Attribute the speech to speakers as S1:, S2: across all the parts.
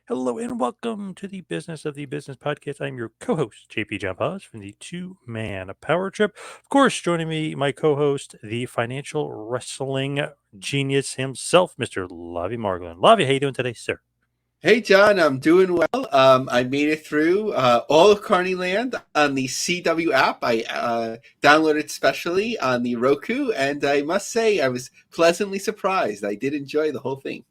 S1: Hello and welcome to the Business of the Business podcast. I'm your co-host, JP John Poz from the Two-Man Power Trip. Of course, joining me, my co-host, the financial wrestling genius himself, Mr. Lavie Margolin. Lavie, how you doing today, sir?
S2: Hey John, I'm doing well. I made it through all of Carneyland on the CW app. I downloaded specially on the Roku, and I must say I was pleasantly surprised. I did enjoy the whole thing.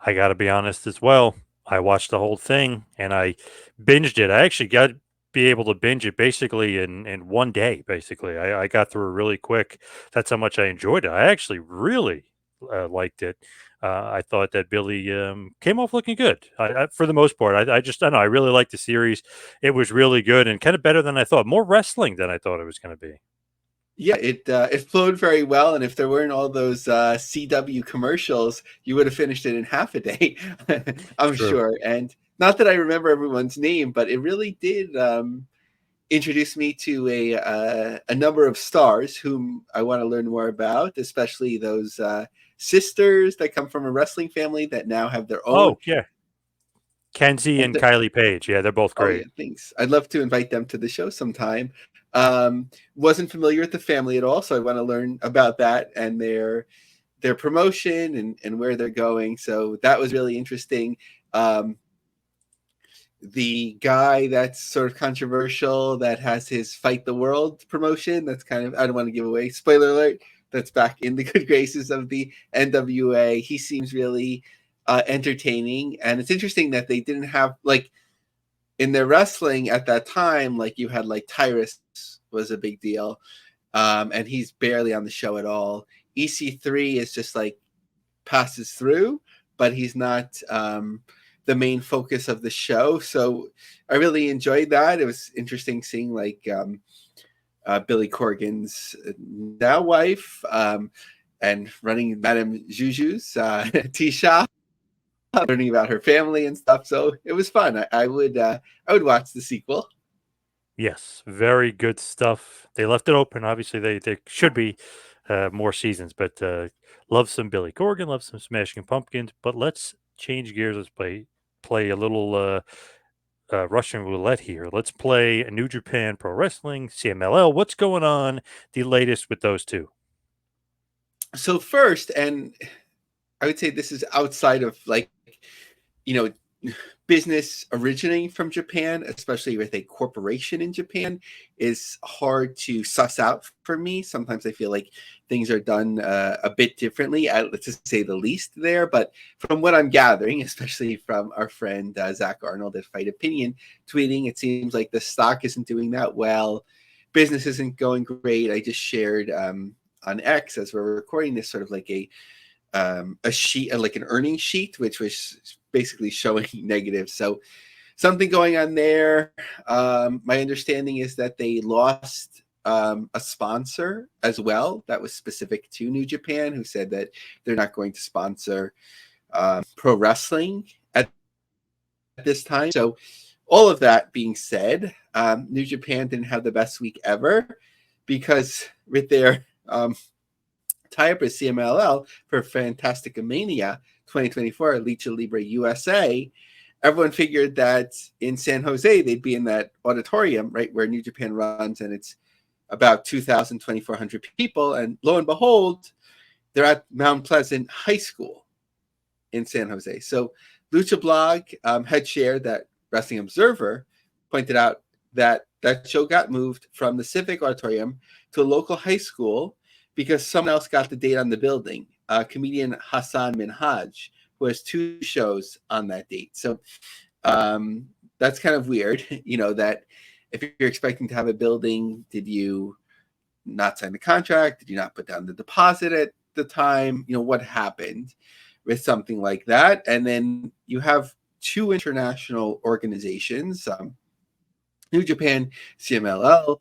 S1: I got to be honest as well. I watched the whole thing and I binged it. I actually got be able to binge it basically in one day. Basically, I got through it really quick. That's how much I enjoyed it. I actually really liked it. I thought that Billy came off looking good for the most part. I don't know. I really liked the series. It was really good and kind of better than I thought. More wrestling than I thought it was going to be.
S2: Yeah, it flowed very well, and if there weren't all those CW commercials, you would have finished it in half a day, I'm
S1: True.
S2: sure. And not that I remember everyone's name, but it really did introduce me to a number of stars whom I want to learn more about, especially those sisters that come from a wrestling family that now have their own.
S1: Oh yeah, Kenzie
S2: And
S1: and Kylie Page. Yeah, they're both
S2: oh yeah,
S1: great.
S2: thanks. I'd love to invite them to the show sometime. Wasn't familiar with the family at all, so I want to learn about that and their promotion and where they're going. So that was really interesting. Um, the guy that's sort of controversial that has his Fight the World promotion, that's kind of, I don't want to give away, spoiler alert, that's back in the good graces of the NWA. He seems really entertaining. And it's interesting that they didn't have, like, in their wrestling at that time, like you had like Tyrus was a big deal. And he's barely on the show at all. EC3 is just like passes through, but he's not the main focus of the show. So I really enjoyed that. It was interesting seeing like Billy Corgan's now wife and running Madame Juju's tea shop, learning about her family and stuff. So it was fun. I would watch the sequel.
S1: Yes, very good stuff. They left it open. Obviously, they should be more seasons, but love some Billy Corgan, love some Smashing Pumpkins. But let's change gears. Let's play a little Russian roulette here. Let's play New Japan Pro Wrestling, CMLL. What's going on? The latest with those two.
S2: So first, and I would say this is outside of like, you know, business originating from Japan, especially with a corporation in Japan, is hard to suss out for me. Sometimes I feel like things are done a bit differently, let's just say the least there. But from what I'm gathering, especially from our friend Zach Arnold at Fight Opinion tweeting, it seems like the stock isn't doing that well. Business isn't going great. I just shared on X as we're recording this sort of like a sheet, like an earnings sheet, which was basically showing negative. So something going on there. My understanding is that they lost a sponsor as well that was specific to New Japan, who said that they're not going to sponsor pro wrestling at this time. So all of that being said, New Japan didn't have the best week ever because with their tie-up with CMLL for Fantastica Mania 2024, Lucha Libre USA, everyone figured that in San Jose, they'd be in that auditorium, right, where New Japan runs, and it's about 2,000, 2,400 people. And lo and behold, they're at Mount Pleasant High School in San Jose. So Lucha Blog had shared that Wrestling Observer pointed out that that show got moved from the Civic Auditorium to a local high school because someone else got the date on the building, comedian Hassan Minhaj, who has two shows on that date. So that's kind of weird, that if you're expecting to have a building, did you not sign the contract? Did you not put down the deposit at the time? What happened with something like that? And then you have two international organizations, New Japan, CMLL,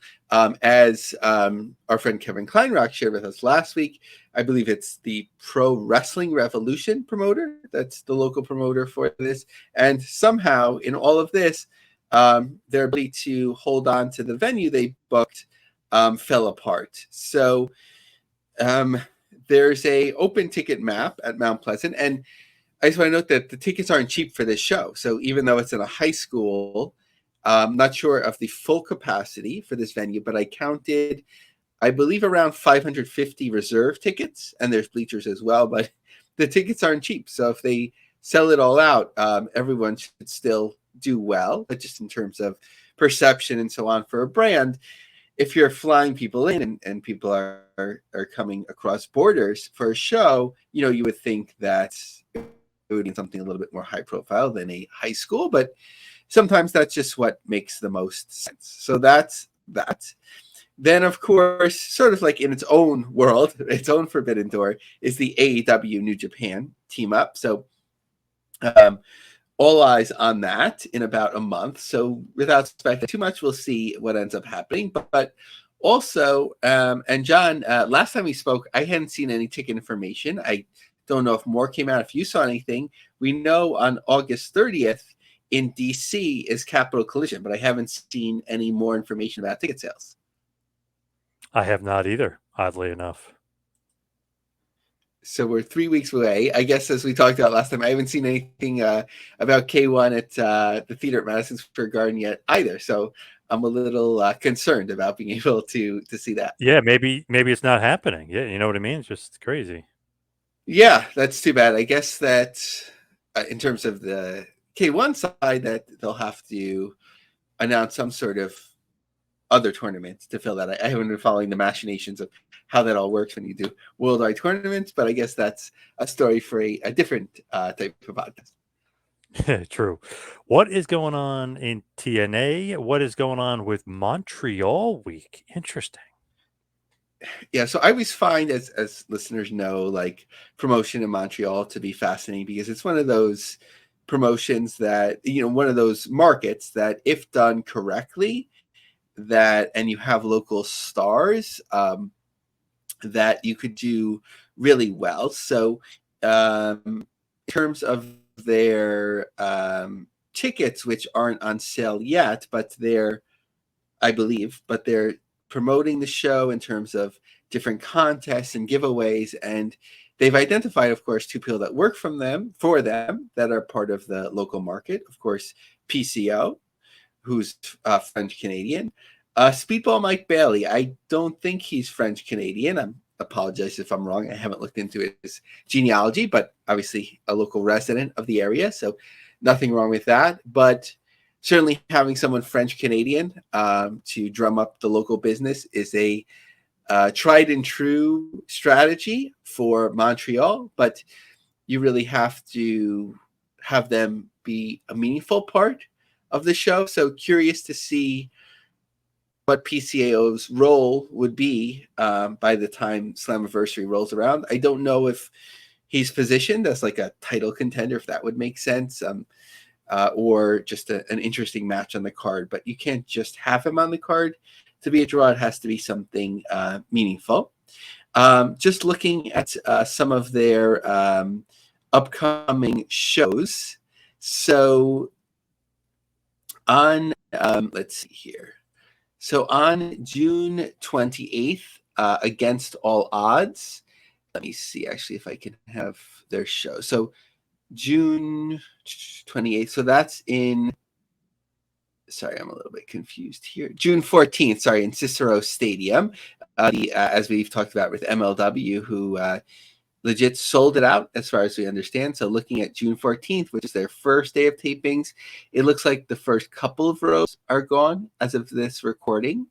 S2: as our friend Kevin Kleinrock shared with us last week. I believe it's the Pro Wrestling Revolution promoter. That's the local promoter for this. And somehow in all of this, their ability to hold on to the venue they booked fell apart. So there's a open ticket map at Mount Pleasant. And I just want to note that the tickets aren't cheap for this show. So even though it's in a high school, I'm not sure of the full capacity for this venue, but I counted, I believe, around 550 reserve tickets, and there's bleachers as well. But the tickets aren't cheap. So if they sell it all out, everyone should still do well, but just in terms of perception and so on for a brand. If you're flying people in and people are coming across borders for a show, you would think that it would be something a little bit more high profile than a high school, but sometimes that's just what makes the most sense. So that's that. Then, of course, sort of like in its own world, its own Forbidden Door, is the AEW New Japan team up. So all eyes on that in about a month. So without speculating too much, we'll see what ends up happening. But also, and John, last time we spoke, I hadn't seen any ticket information. I don't know if more came out. If you saw anything, we know on August 30th in DC is Capital Collision, but I haven't seen any more information about ticket sales.
S1: I have not either, oddly enough.
S2: So we're 3 weeks away. I guess as we talked about last time, I haven't seen anything about K1 at the theater at Madison Square Garden yet either. So I'm a little concerned about being able to see that.
S1: Yeah, maybe it's not happening. Yeah, you know what I mean? It's just crazy.
S2: Yeah, that's too bad. I guess that in terms of the K1 side, that they'll have to announce some sort of other tournaments to fill that. I haven't been following the machinations of how that all works when you do worldwide tournaments, but I guess that's a story for a different type of podcast.
S1: True. What is going on in TNA? What is going on with Montreal week? Interesting.
S2: Yeah, so I always find, as listeners know, like promotion in Montreal to be fascinating because it's one of those promotions that, one of those markets that if done correctly, and you have local stars, that you could do really well. So in terms of their tickets, which aren't on sale yet, but I believe, but they're promoting the show in terms of different contests and giveaways. And they've identified, of course, two people that work for them that are part of the local market. Of course, PCO, who's French Canadian. Speedball Mike Bailey. I don't think he's French Canadian. I apologize if I'm wrong. I haven't looked into his genealogy, but obviously a local resident of the area, so nothing wrong with that. But certainly having someone French Canadian to drum up the local business is a tried and true strategy for Montreal, but you really have to have them be a meaningful part of the show. So curious to see what PCAO's role would be by the time Slammiversary rolls around. I don't know if he's positioned as like a title contender, if that would make sense, or just an interesting match on the card. But you can't just have him on the card to be a draw. It has to be something meaningful. Just looking at some of their upcoming shows. So on, let's see here. So on June 28th, Against All Odds, let me see actually if I can have their show. So June 28th, so that's sorry, I'm a little bit confused here. June 14th, sorry, in Cicero Stadium, as we've talked about with MLW, who legit sold it out as far as we understand. So looking at June 14th, which is their first day of tapings, it looks like the first couple of rows are gone as of this recording.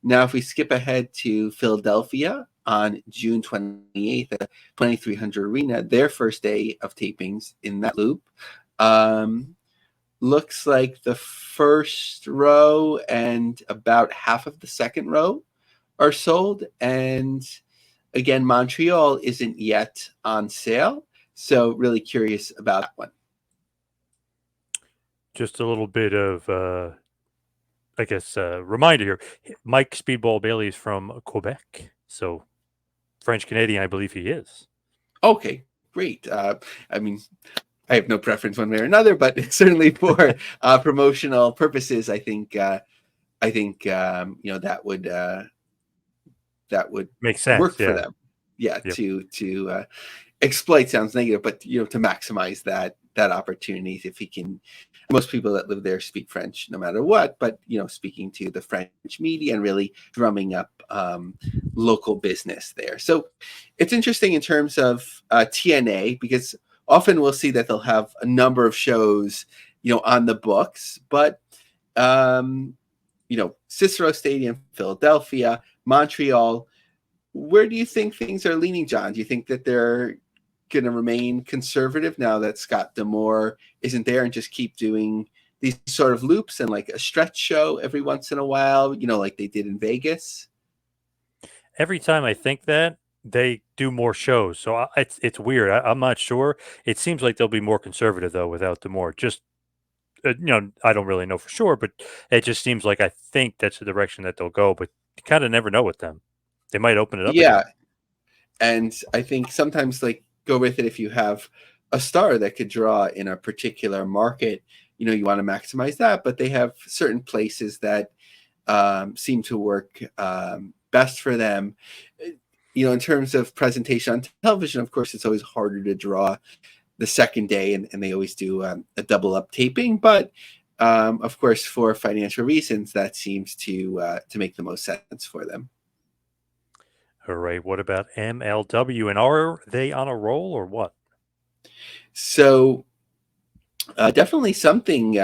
S2: Now, if we skip ahead to Philadelphia on June 28th at 2300 Arena, their first day of tapings in that loop, looks like the first row and about half of the second row are sold. And again, Montreal isn't yet on sale, so really curious about that one.
S1: Just a little bit of, I guess, reminder here. Mike Speedball Bailey is from Quebec, so French Canadian, I believe he is.
S2: Okay, great. I mean, I have no preference one way or another, but certainly for promotional purposes, I think that would
S1: Makes sense.
S2: work for
S1: Yeah.
S2: them. Yeah,
S1: Yep.
S2: to exploit sounds negative, but to maximize that opportunity if he can. Most people that live there speak French no matter what, but speaking to the French media and really drumming up local business there. So it's interesting in terms of TNA, because often we'll see that they'll have a number of shows on the books, but Cicero Stadium, Philadelphia, Montreal. Where do you think things are leaning, John? Do you think that they're going to remain conservative now that Scott D'Amore isn't there, and just keep doing these sort of loops and like a stretch show every once in a while, like they did in Vegas?
S1: Every time I think that, they do more shows, so it's weird. I'm not sure. It seems like they'll be more conservative though without Demore. Just I don't really know for sure, but it just seems like I think that's the direction that they'll go. But you kind of never know with them. They might open it up
S2: Yeah,
S1: again.
S2: and I think sometimes like go with it if you have a star that could draw in a particular market. You want to maximize that, but they have certain places that seem to work best for them. In terms of presentation on television, of course, it's always harder to draw the second day, and they always do a double up taping. But of course, for financial reasons, that seems to make the most sense for them.
S1: All right. What about MLW? And are they on a roll or what?
S2: So definitely something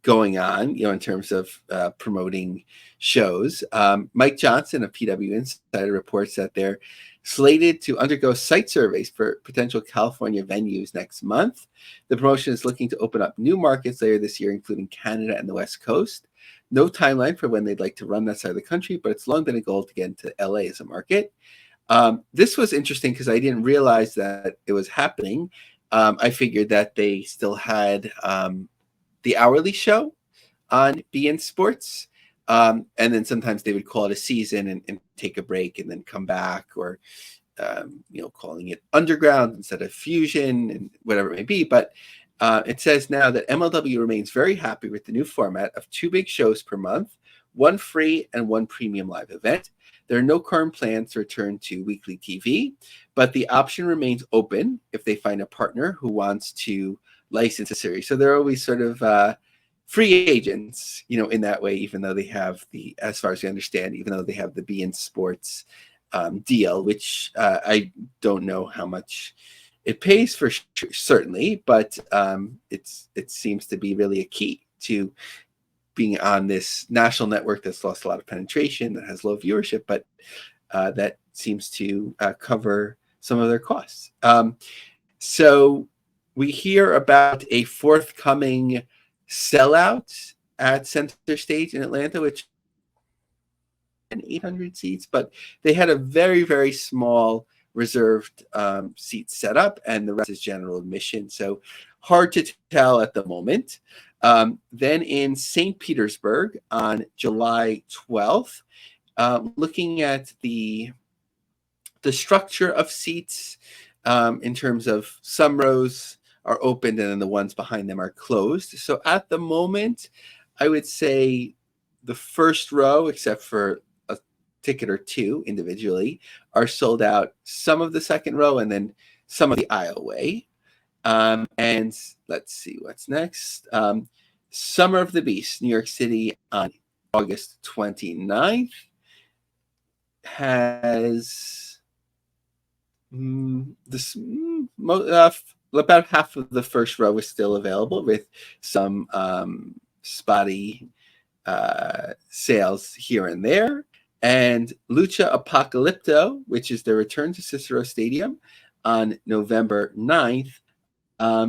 S2: going on, in terms of promoting shows. Mike Johnson of PW Insider reports that they're slated to undergo site surveys for potential California venues next month. The promotion is looking to open up new markets later this year, including Canada and the West Coast. No timeline for when they'd like to run that side of the country, but it's long been a goal to get into LA as a market. This was interesting because I didn't realize that it was happening. I figured that they still had the hourly show on beIN Sports. And then sometimes they would call it a season and take a break and then come back, or, calling it Underground instead of Fusion and whatever it may be. But it says now that MLW remains very happy with the new format of 2 big shows per month, 1 free and 1 premium live event. There are no current plans to return to weekly TV, but the option remains open if they find a partner who wants to license a series. So they're always sort of free agents, in that way, even though they have as far as we understand, even though they have the beIN Sports deal, which I don't know how much it pays for certainly, but it seems to be really a key to being on this national network that's lost a lot of penetration, that has low viewership, but that seems to cover some of their costs. So we hear about a forthcoming sellout at Center Stage in Atlanta, which 800 seats, but they had a very, very small reserved seat set up, and the rest is general admission. So hard to tell at the moment. Then in St. Petersburg on July 12th, looking at the structure of seats in terms of some rows are opened and then the ones behind them are closed. So at the moment, I would say the first row, except for a ticket or 2 individually, are sold out. Some of the second row, and then some of the aisleway. And let's see what's next. Summer of the Beast, New York City on August 29th has about half of the first row is still available, with some spotty sales here and there. And Lucha Apocalypto, which is the return to Cicero Stadium on November 9th,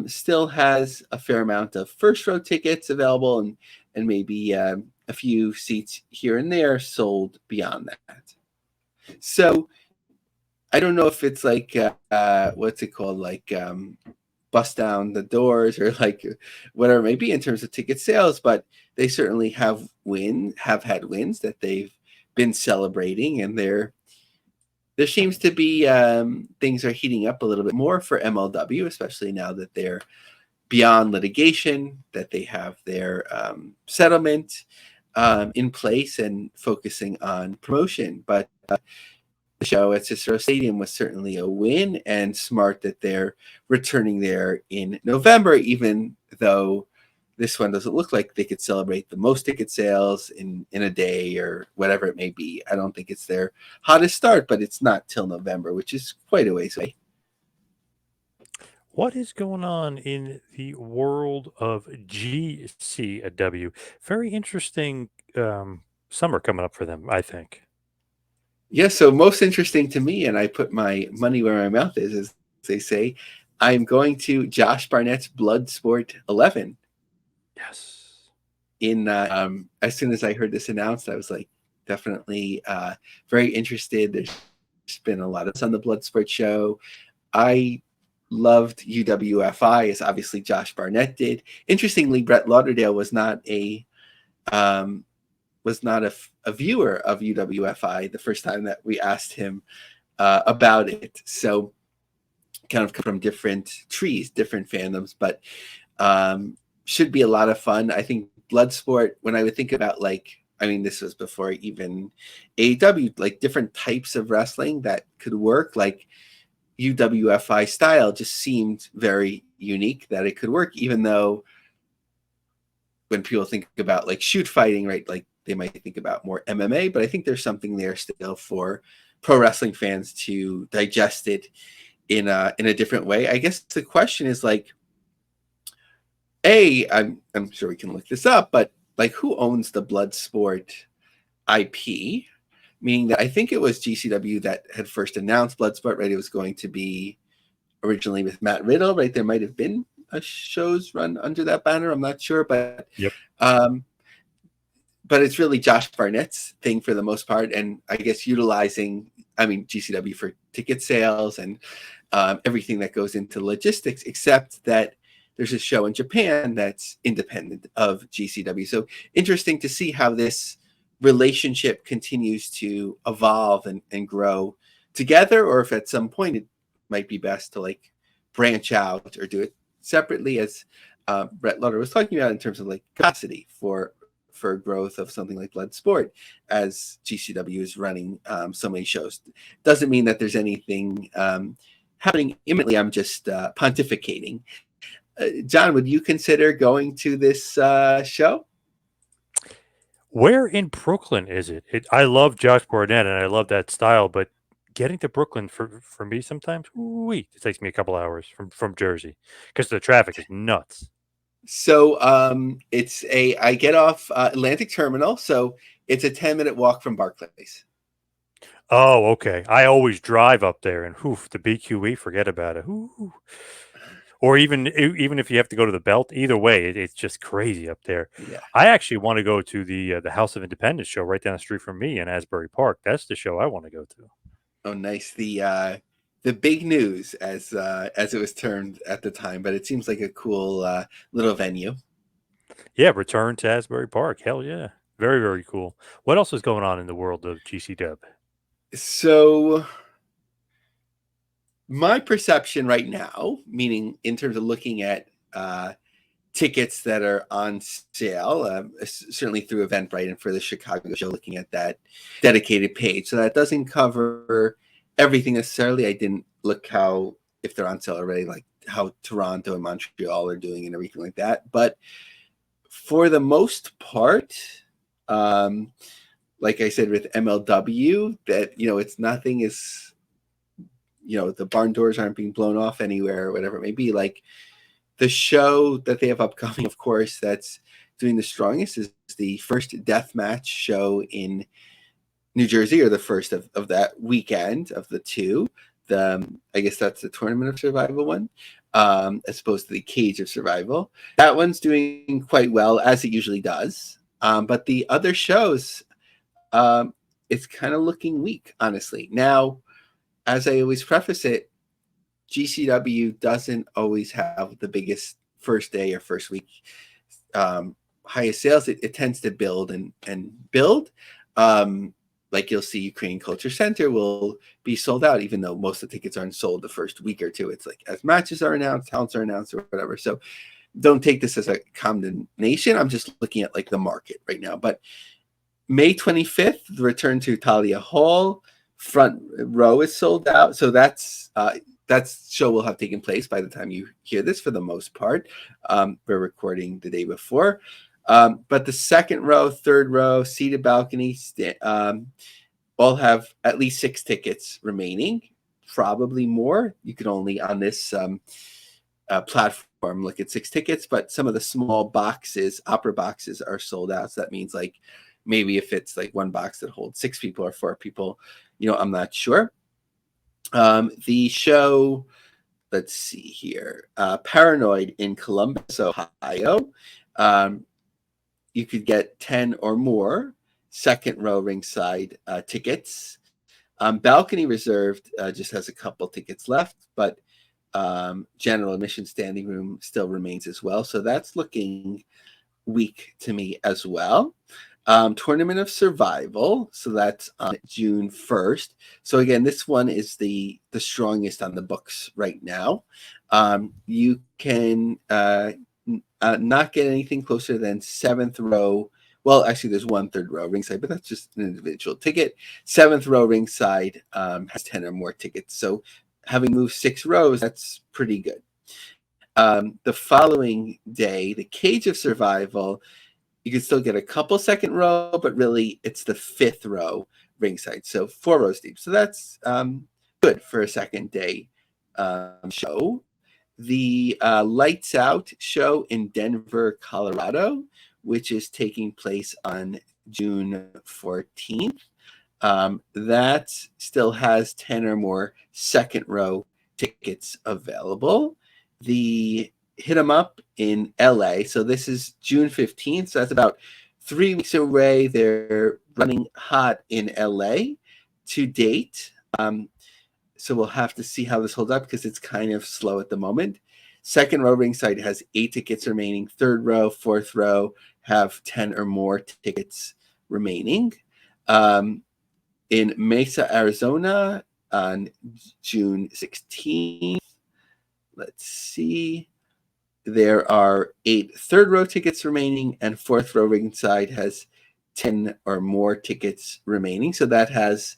S2: still has a fair amount of first row tickets available, and maybe a few seats here and there sold beyond that. So I don't know if it's like what's it called, like bust down the doors, or like whatever it may be in terms of ticket sales, but they certainly have had wins that they've been celebrating, and there seems to be things are heating up a little bit more for MLW, especially now that they're beyond litigation, that they have their settlement in place and focusing on promotion. But show at Cicero Stadium was certainly a win, and smart that they're returning there in November, even though this one doesn't look like they could celebrate the most ticket sales in a day or whatever it may be. I don't think it's their hottest start, but it's not till November, which is quite a ways away.
S1: What is going on in the world of GCW? Very interesting summer coming up for them, I think.
S2: Yeah, so most interesting to me, and I put my money where my mouth is, as they say, I'm going to Josh Barnett's Bloodsport 11.
S1: Yes.
S2: As soon as I heard this announced, I was like, definitely very interested. There's been a lot of on the Bloodsport show. I loved UWFI, as obviously Josh Barnett did. Interestingly, Brett Lauderdale was not a viewer of UWFI the first time that we asked him about it. So kind of from different trees, different fandoms, but should be a lot of fun. I think Bloodsport, when I would think about this was before even AEW, like different types of wrestling that could work, like UWFI style just seemed very unique that it could work, even though when people think about like shoot fighting, right, like they might think about more MMA, but I think there's something there still for pro wrestling fans to digest it in a different way. I guess the question is like, I'm sure we can look this up, but like who owns the Bloodsport IP? Meaning that I think it was GCW that had first announced Bloodsport, right? It was going to be originally with Matt Riddle, right? There might have been a show's run under that banner. I'm not sure, but
S1: Yep.
S2: But it's really Josh Barnett's thing for the most part, and I guess utilizing, GCW for ticket sales and everything that goes into logistics, except that there's a show in Japan that's independent of GCW. So interesting to see how this relationship continues to evolve and grow together, or if at some point it might be best to like branch out or do it separately, as Brett Lauder was talking about in terms of like capacity for growth of something like Bloodsport, as GCW is running so many shows. Doesn't mean that there's anything happening imminently. I'm just pontificating. John, would you consider going to this show?
S1: Where in Brooklyn is it? I love Josh Barnett and I love that style, but getting to Brooklyn for me sometimes, it takes me a couple hours from Jersey because the traffic is nuts.
S2: So I get off Atlantic Terminal, so it's a 10-minute walk from Barclays.
S1: Oh, okay. I always drive up there and the BQE, forget about it. Or even if you have to go to the belt, either way, it's just crazy up there.
S2: Yeah.
S1: I actually want to go to the House of Independence show right down the street from me in Asbury Park. That's the show I want to go to.
S2: Oh, nice. The big news, as it was termed at the time, but it seems like a cool little venue.
S1: Yeah, return to Asbury Park. Hell yeah. Very, very cool. What else is going on in the world of GCW?
S2: So my perception right now, meaning in terms of looking at tickets that are on sale, certainly through Eventbrite and for the Chicago show, looking at that dedicated page. So that doesn't cover everything necessarily. I didn't look if they're on sale already, like how Toronto and Montreal are doing and everything like that. But for the most part, like I said with MLW, that it's nothing is, the barn doors aren't being blown off anywhere or whatever it may be. Like the show that they have upcoming, of course, that's doing the strongest is the first death match show in New Jersey, or the first of that weekend of the two. I guess that's the Tournament of Survival one, as opposed to the Cage of Survival. That one's doing quite well, as it usually does. But the other shows, it's kind of looking weak, honestly. Now, as I always preface it, GCW doesn't always have the biggest first day or first week highest sales. It tends to build and build. Like you'll see Ukraine Culture Center will be sold out, even though most of the tickets aren't sold the first week or two. It's like as matches are announced, talents are announced, or whatever. So don't take this as a condemnation. I'm just looking at like the market right now. But May 25th, the return to Talia Hall front row is sold out. So that's that show will have taken place by the time you hear this for the most part. We're recording the day before. But the second row, third row, seated balcony, all have at least 6 tickets remaining, probably more. You can only on this platform look at 6 tickets, but some of the small boxes, opera boxes, are sold out. So that means like maybe if it's like one box that holds 6 people or 4 people, I'm not sure. The show, let's see here, Paranoid in Columbus, Ohio. You could get 10 or more second row ringside tickets. Balcony reserved just has a couple tickets left, but general admission standing room still remains as well. So that's looking weak to me as well. Tournament of Survival, so that's on June 1st. So again, this one is the strongest on the books right now. You can not get anything closer than 7th row. Well, actually, there's 1 third row ringside, but that's just an individual ticket. 7th row ringside has 10 or more tickets. So having moved 6 rows, that's pretty good. The following day, the Cage of Survival, you can still get a couple second row, but really it's the 5th row ringside. So 4 rows deep. So that's good for a second day show. The Lights Out show in Denver, Colorado, which is taking place on June 14th. That still has 10 or more second row tickets available. The Hit 'em Up in LA. So this is June 15th. So that's about 3 weeks away. They're running hot in LA to date. So we'll have to see how this holds up because it's kind of slow at the moment. Second row ringside has 8 tickets remaining. Third row, fourth row have 10 or more tickets remaining. In Mesa, Arizona on June 16th. Let's see. There are 8 third row tickets remaining, and fourth row ringside has 10 or more tickets remaining. So that has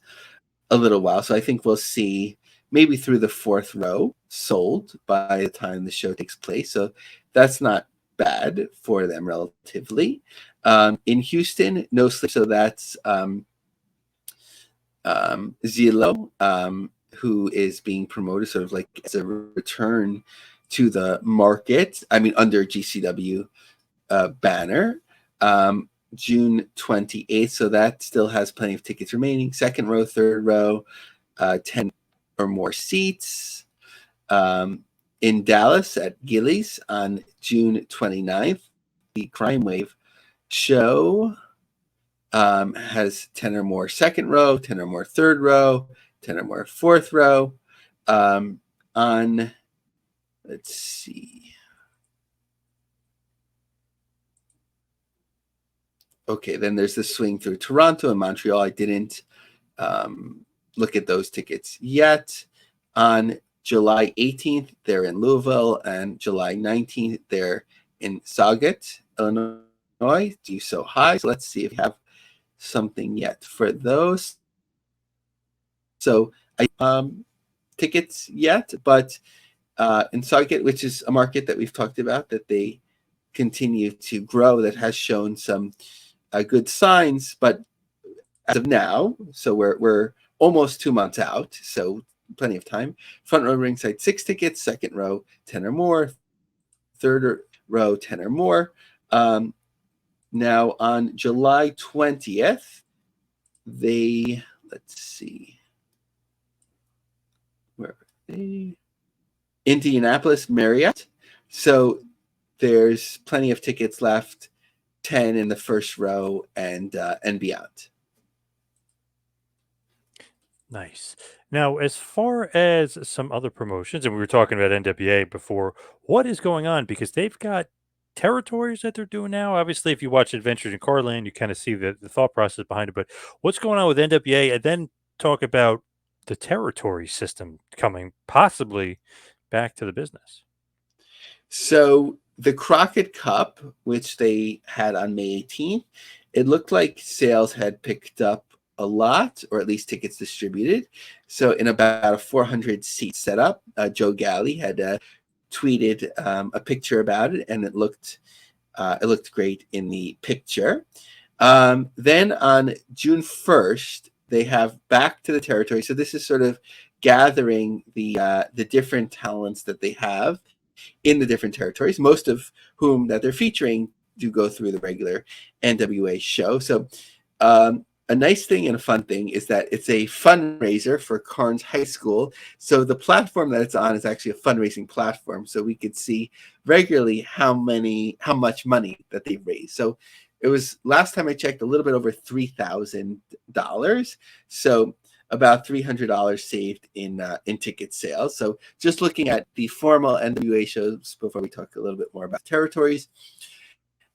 S2: a little while. So I think we'll see maybe through the 4th row sold by the time the show takes place. So that's not bad for them relatively. In Houston, no sleep. So that's Zillow, who is being promoted sort of like as a return to the market. I mean, under GCW banner. June 28th. So that still has plenty of tickets remaining. Second row, third row, 10 or more seats. In Dallas at Gillies on June 29th, the Crime Wave show has 10 or more second row, 10 or more third row, 10 or more fourth row. Let's see. Okay, then there's the swing through Toronto and Montreal. I didn't look at those tickets yet. On July 18th, they're in Louisville, and July 19th, they're in Sauget, Illinois. Do so high. So let's see if we have something yet for those. So I tickets yet, but in Sauget, which is a market that we've talked about, that they continue to grow, that has shown some good signs, but as of now, so we're almost 2 months out, so plenty of time. Front row ringside 6 tickets, second row 10 or more, third row 10 or more. Now on July 20th, let's see, where are they? Indianapolis Marriott. So there's plenty of tickets left, 10 in the first row and beyond.
S1: Nice. Now, as far as some other promotions, and we were talking about NWA before, what is going on? Because they've got territories that they're doing now. Obviously, if you watch Adventures in Carland, you kind of see the thought process behind it. But what's going on with NWA? And then talk about the territory system coming possibly back to the business.
S2: So the Crockett Cup, which they had on May 18th, it looked like sales had picked up a lot, or at least tickets distributed. So in about a 400 seat setup, Joe Galley had tweeted a picture about it, and it looked great in the picture. Then on June 1st, they have Back to the Territory. So this is sort of gathering the different talents that they have in the different territories, most of whom that they're featuring do go through the regular NWA show. So a nice thing and a fun thing is that it's a fundraiser for Carnes High School. So the platform that it's on is actually a fundraising platform. So we could see regularly how much money that they've raised. So it was, last time I checked, a little bit over $3,000. So about $300 saved in ticket sales. So just looking at the formal NWA shows before we talk a little bit more about territories.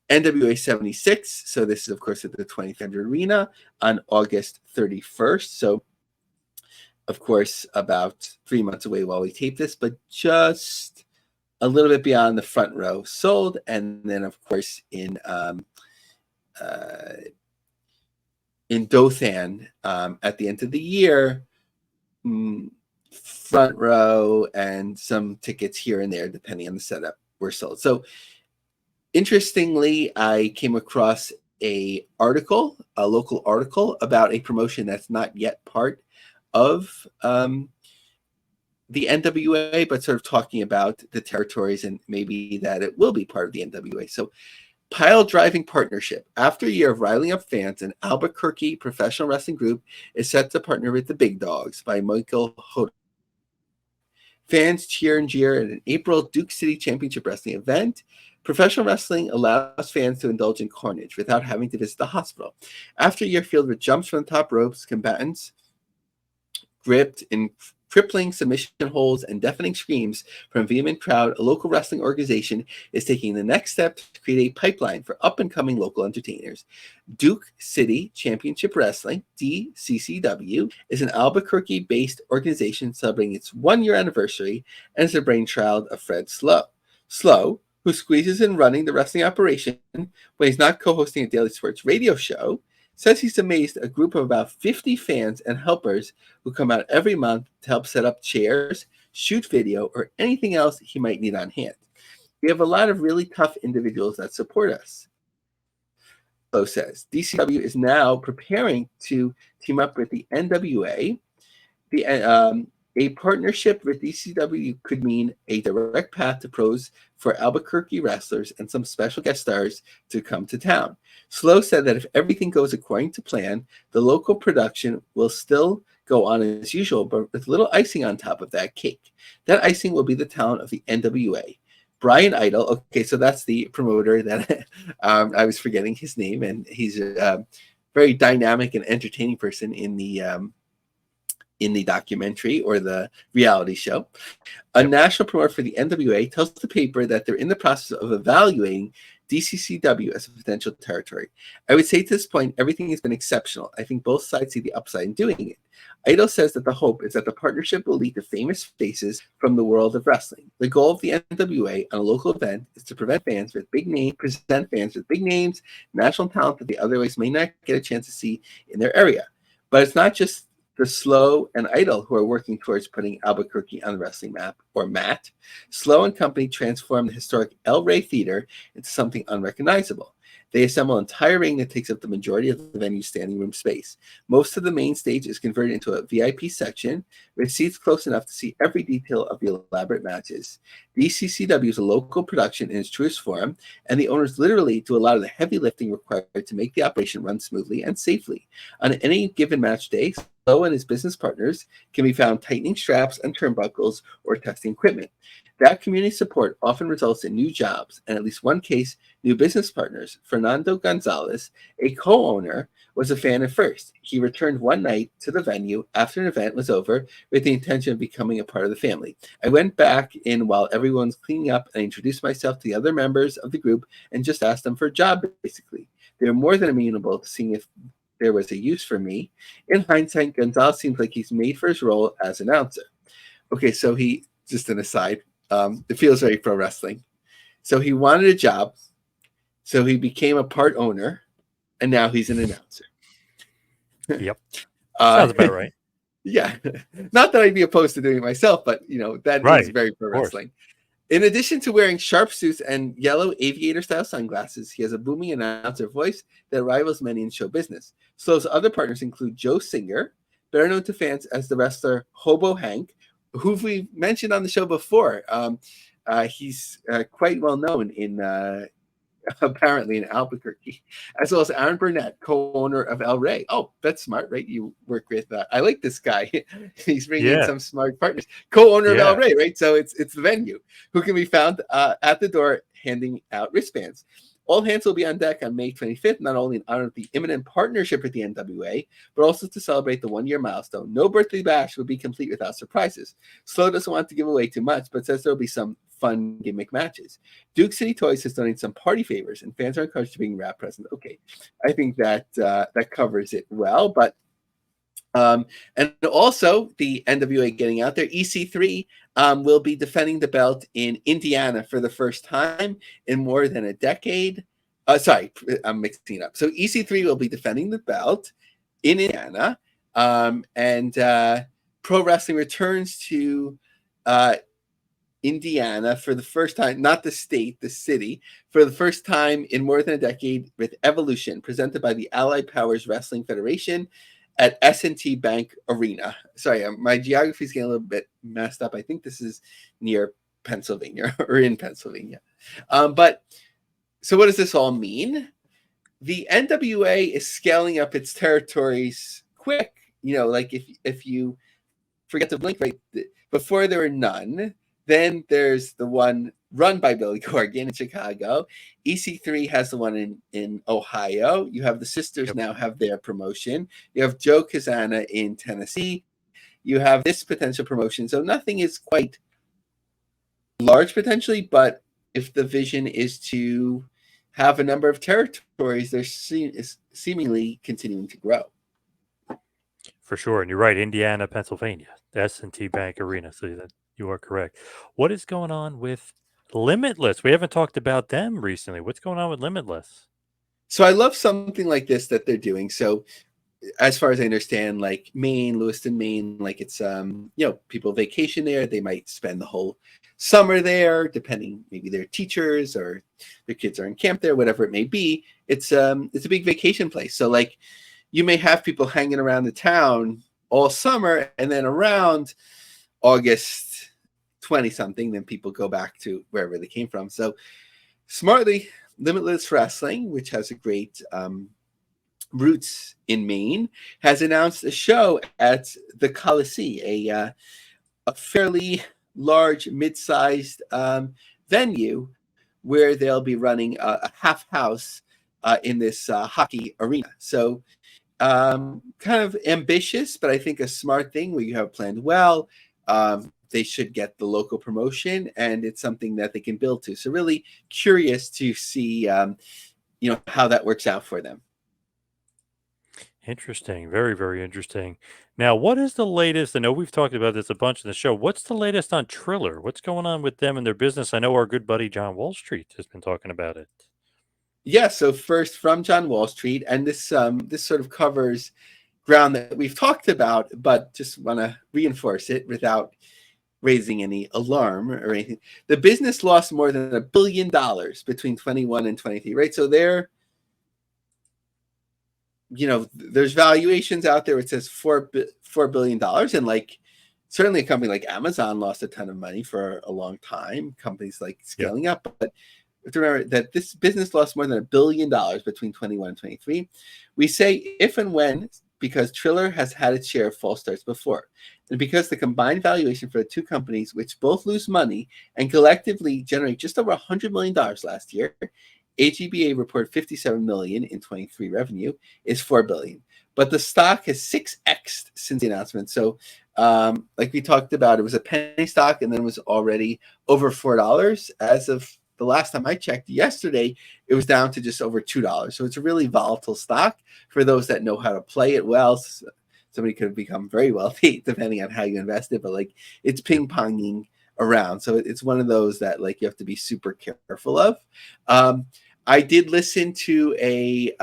S2: NWA 76, so this is, of course, at the 2300 Arena on August 31st. So, of course, about 3 months away while we tape this, but just a little bit beyond the front row sold. And then, of course, in Dothan at the end of the year, front row and some tickets here and there, depending on the setup, were sold. So, interestingly, I came across a local article about a promotion that's not yet part of the NWA, but sort of talking about the territories and maybe that it will be part of the NWA. So, Pile Driving Partnership. After a year of riling up fans, an Albuquerque professional wrestling group is set to partner with the Big Dogs by Michael Hoda. Fans cheer and jeer at an April Duke City Championship Wrestling event. Professional wrestling allows fans to indulge in carnage without having to visit the hospital. After a year filled with jumps from the top ropes, combatants gripped in crippling submission holds and deafening screams from a vehement crowd, a local wrestling organization is taking the next step to create a pipeline for up-and-coming local entertainers. Duke City Championship Wrestling, DCCW, is an Albuquerque-based organization celebrating its one-year anniversary and is the brainchild of Fred Slow. Slow, who squeezes in running the wrestling operation when he's not co-hosting a daily sports radio show, says he's amazed a group of about 50 fans and helpers who come out every month to help set up chairs, shoot video, or anything else he might need on hand. We have a lot of really tough individuals that support us. Slow says DCW is now preparing to team up with the NWA. A partnership with DCW could mean a direct path to pros for Albuquerque wrestlers and some special guest stars to come to town. Slow said that if everything goes according to plan, the local production will still go on as usual, but with little icing on top of that cake. That icing will be the talent of the NWA. Brian Idol, okay, so that's the promoter that I was forgetting his name, and he's a very dynamic and entertaining person in the documentary or the reality show. A national promoter for the NWA tells the paper that they're in the process of evaluating DCCW as a potential territory. I would say to this point, everything has been exceptional. I think both sides see the upside in doing it. Idol says that the hope is that the partnership will lead to famous faces from the world of wrestling. The goal of the NWA on a local event is to present fans with big names, national talent that they otherwise may not get a chance to see in their area. But it's not just the Slow and Idol who are working towards putting Albuquerque on the wrestling map, or MAT. Slow and company transformed the historic El Rey Theater into something unrecognizable. They assemble an entire ring that takes up the majority of the venue's standing room space. Most of the main stage is converted into a VIP section with seats close enough to see every detail of the elaborate matches. DCCW is a local production in its truest form, and the owners literally do a lot of the heavy lifting required to make the operation run smoothly and safely. On any given match day, Slow and his business partners can be found tightening straps and turnbuckles or testing equipment. That community support often results in new jobs, and in at least one case, new business partners. Fernando Gonzalez, a co-owner, was a fan at first. He returned one night to the venue after an event was over with the intention of becoming a part of the family. I went back in while everyone's cleaning up and introduced myself to the other members of the group and just asked them for a job, basically. They were more than amenable to seeing if there was a use for me. In hindsight, Gonzalez seems like he's made for his role as announcer. Okay, so just an aside, it feels very pro wrestling. So he wanted a job, so he became a part owner, and now he's an announcer.
S1: Yep.
S2: Uh,
S1: Sounds about right.
S2: yeah, not that I'd be opposed to doing it myself, but that is
S1: Right.
S2: very pro
S1: Of course.
S2: wrestling. In addition to wearing sharp suits and yellow aviator-style sunglasses, he has a booming announcer voice that rivals many in show business. Slow's other partners include Joe Singer, better known to fans as the wrestler Hobo Hank, who we mentioned on the show before. He's quite well known in apparently in Albuquerque, as well as Aaron Burnett, co-owner of El Rey. Oh, that's smart, right? You work with I like this guy. He's bringing in
S1: Yeah.
S2: some smart partners. Co-owner of El
S1: Yeah.
S2: Rey, right? So it's the venue, who can be found at the door handing out wristbands. All hands will be on deck on May 25th, not only in honor of the imminent partnership with the NWA, but also to celebrate the one-year milestone. No birthday bash would be complete without surprises. Slow doesn't want to give away too much, but says there will be some fun gimmick matches. Duke City Toys has donated some party favors, and fans are encouraged to bring wrap presents. Okay, I think that that covers it well. But and also the NWA getting out there. EC3 will be defending the belt in Indiana for the first time in more than a decade. Sorry, I'm mixing it up. So EC3 will be defending the belt in Indiana, and Pro Wrestling returns to Indiana for the first time, not the state, the city, for the first time in more than a decade with Evolution, presented by the Allied Powers Wrestling Federation at S&T Bank Arena. Sorry, my geography is getting a little bit messed up. I think this is near Pennsylvania or in Pennsylvania. But so what does this all mean? The NWA is scaling up its territories quick. Like if you forget to blink, right? Before there were none. Then there's the one run by Billy Corgan in Chicago. EC3 has the one in Ohio. You have the sisters
S1: Yep.
S2: now have their promotion. You have Joe Kazana in Tennessee. You have this potential promotion. So nothing is quite large potentially, but if the vision is to have a number of territories, they're seemingly continuing to grow.
S1: For sure. And you're right. Indiana, Pennsylvania, the S&T Bank Arena. So that you are correct. What is going on with Limitless? We haven't talked about them recently. What's going on with Limitless?
S2: So I love something like this that they're doing. So as far as I understand, like Maine, Lewiston, Maine, like it's people vacation there. They might spend the whole summer there, depending, maybe they're teachers or their kids are in camp there, whatever it may be. It's a big vacation place. So like you may have people hanging around the town all summer, and then around August 20 something, then people go back to wherever they came from. So smartly, Limitless Wrestling, which has a great roots in Maine, has announced a show at the Coliseum, a fairly large, mid-sized venue where they'll be running a half house in this hockey arena. So kind of ambitious, but I think a smart thing where you have planned well. They should get the local promotion, and it's something that they can build to. So really curious to see, how that works out for them.
S1: Interesting. Very, very interesting. Now, what is the latest? I know we've talked about this a bunch in the show. What's the latest on Triller? What's going on with them and their business? I know our good buddy John Wall Street has been talking about it.
S2: Yeah, so first from John Wall Street, and this sort of covers ground that we've talked about, but just want to reinforce it without raising any alarm or anything. The business lost more than $1 billion between 21 and 23, right? So there's valuations out there. It says $4 billion, and like certainly a company like Amazon lost a ton of money for a long time. Companies like
S1: Yeah.
S2: scaling up, but have to remember that this business lost more than $1 billion between 21 and 23. We say if and when, because Triller has had its share of false starts before. And because the combined valuation for the two companies, which both lose money and collectively generate just over $100 million last year, AGBA reported $57 million in 23 revenue, is $4 billion. But the stock has 6x'd since the announcement. So like we talked about, it was a penny stock and then was already over $4 as of the last time I checked yesterday. It was down to just over $2. So it's a really volatile stock for those that know how to play it well. Somebody could become very wealthy depending on how you invest it, but like it's ping ponging around. So it's one of those that like you have to be super careful of. I did listen to a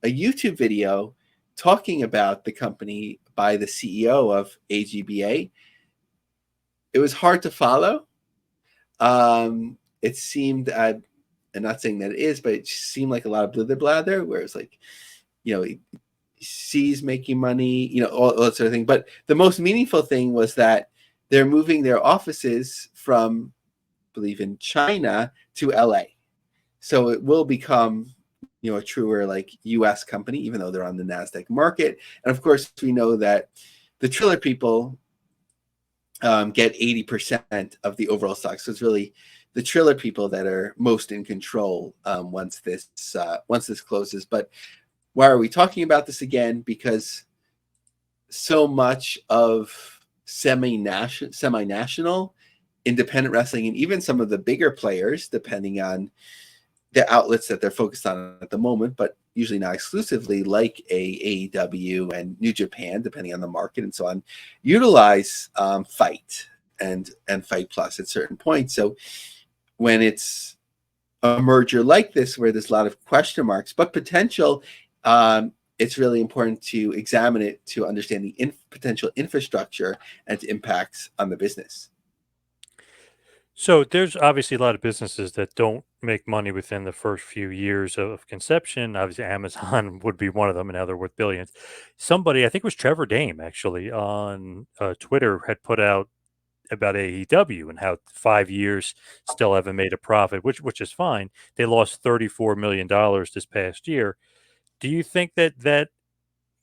S2: YouTube video talking about the company by the CEO of AGBA, it was hard to follow. It seemed, I'm not saying that it is, but it seemed like a lot of blither blather, where it's like, C's making money, all that sort of thing. But the most meaningful thing was that they're moving their offices from, I believe, in China to LA. So it will become, a truer like US company, even though they're on the NASDAQ market. And of course, we know that the Triller people get 80% of the overall stock. So it's really the Triller people that are most in control once this closes. But why are we talking about this again? Because so much of semi-national independent wrestling, and even some of the bigger players, depending on the outlets that they're focused on at the moment, but usually not exclusively, like AEW and New Japan, depending on the market and so on, utilize Fight and Fight Plus at certain points. So when it's a merger like this, where there's a lot of question marks, but potential, it's really important to examine it to understand the potential infrastructure and its impacts on the business.
S1: So there's obviously a lot of businesses that don't make money within the first few years of conception. Obviously, Amazon would be one of them, and now they're worth billions. Somebody, I think it was Trevor Dame, actually, on Twitter, had put out about AEW and how 5 years still haven't made a profit, which is fine. They lost $34 million this past year. Do you think that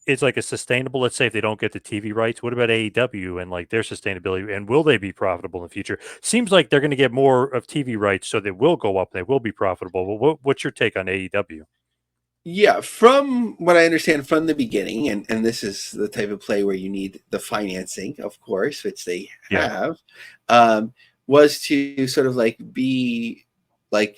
S1: is like a sustainable? Let's say if they don't get the TV rights, what about AEW and like their sustainability, and will they be profitable in the future? Seems like they're going to get more of TV rights, so they will go up. They will be profitable. But what's your take on AEW?
S2: Yeah, from what I understand from the beginning, and this is the type of play where you need the financing, of course, which they
S1: Yeah,
S2: have, was to sort of like be like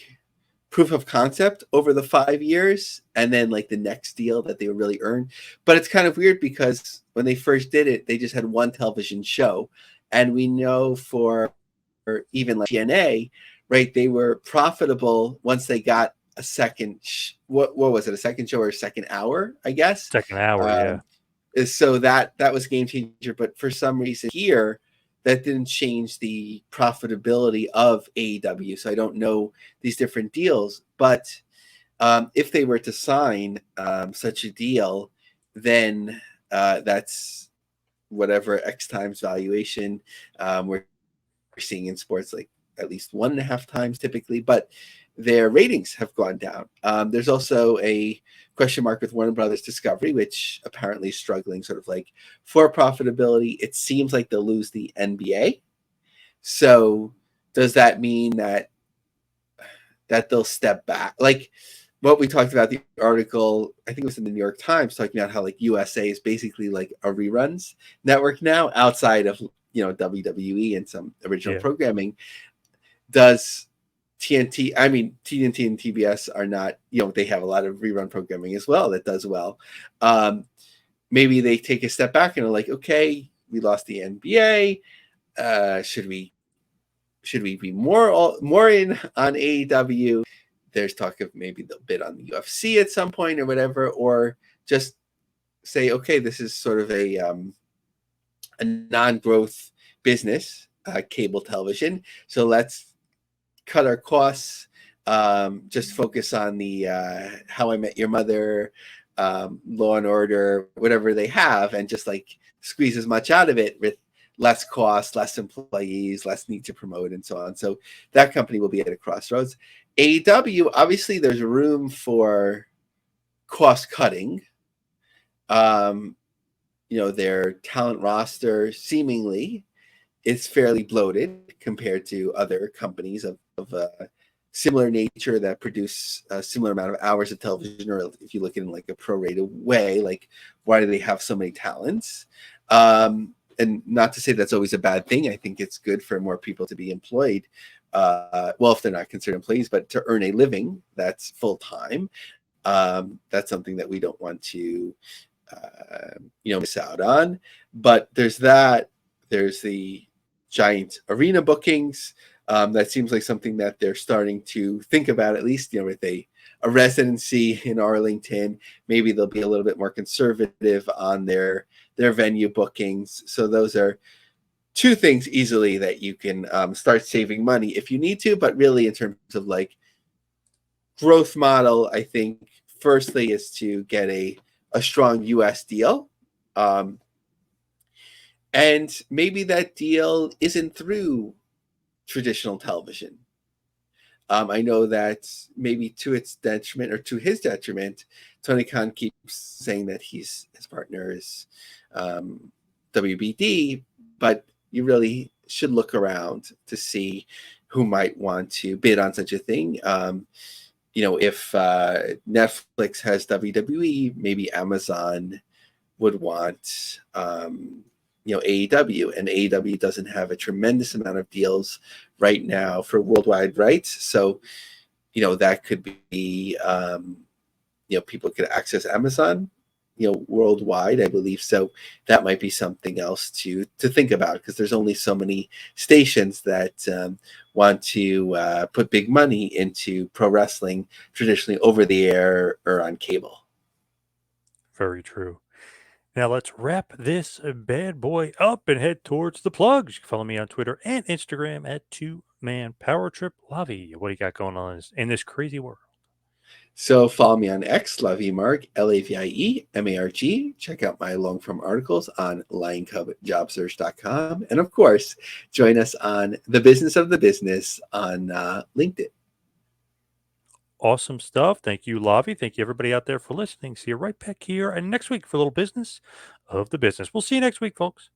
S2: proof of concept over the 5 years, and then like the next deal that they would really earn. But it's kind of weird because when they first did it, they just had one television show, and we know for even like TNA, right? They were profitable once they got a second. What was it? A second show or a second hour? I guess.
S1: second hour. Yeah.
S2: Um, so that was game changer. But for some reason here, that didn't change the profitability of AEW. So I don't know these different deals, but if they were to sign such a deal, then that's whatever X times valuation. We're seeing in sports, like at least 1.5 times typically, but their ratings have gone down. There's also a question mark with Warner Brothers Discovery, which apparently is struggling sort of like for profitability. It seems like they'll lose the NBA. So does that mean that they'll step back? Like what we talked about, the article, I think it was in the New York Times, talking about how like USA is basically like a reruns network now, outside of WWE and some original
S1: Yeah.
S2: programming. Does TNT, I mean, TNT and TBS are not, they have a lot of rerun programming as well that does well. Maybe they take a step back and are like, okay, we lost the NBA. Should we be more in on AEW? There's talk of maybe they'll bid on the UFC at some point or whatever, or just say, okay, this is sort of a non-growth business, cable television. So let's cut our costs, just focus on the How I Met Your Mother, Law and Order, whatever they have, and just like squeeze as much out of it with less cost, less employees, less need to promote, and so on. So that company will be at a crossroads. AEW, obviously, there's room for cost cutting. Their talent roster seemingly is fairly bloated compared to other companies of similar nature that produce a similar amount of hours of television, or if you look in like a prorated way, like why do they have so many talents? And not to say that's always a bad thing. I think it's good for more people to be employed. Well, if they're not considered employees, but to earn a living that's full time. That's something that we don't want to miss out on. But there's that. There's the giant arena bookings. That seems like something that they're starting to think about, at least, with a residency in Arlington. Maybe they'll be a little bit more conservative on their venue bookings. So those are two things easily that you can start saving money if you need to. But really, in terms of like growth model, I think firstly is to get a strong US deal. And maybe that deal isn't through traditional television. I know that maybe to its detriment, or to his detriment, Tony Khan keeps saying that his partner is WBD, but you really should look around to see who might want to bid on such a thing. If Netflix has WWE, maybe Amazon would want AEW, and AEW doesn't have a tremendous amount of deals right now for worldwide rights. So that could be people could access Amazon worldwide, I believe. So that might be something else to think about, because there's only so many stations that want to put big money into pro wrestling, traditionally over the air or on cable.
S1: Very true. Now let's wrap this bad boy up and head towards the plugs. You can follow me on Twitter and Instagram at Two Man Power Trip. Lavie, what do you got going on in this crazy world?
S2: So follow me on X, Lavie Marg, LAVIE MARG. Check out my long form articles on LionCubJobSearch.com. And of course, join us on The Business of the Business on LinkedIn.
S1: Awesome stuff. Thank you, Lavie. Thank you, everybody out there, for listening. See you right back here and next week for a little business of the business. We'll see you next week, folks.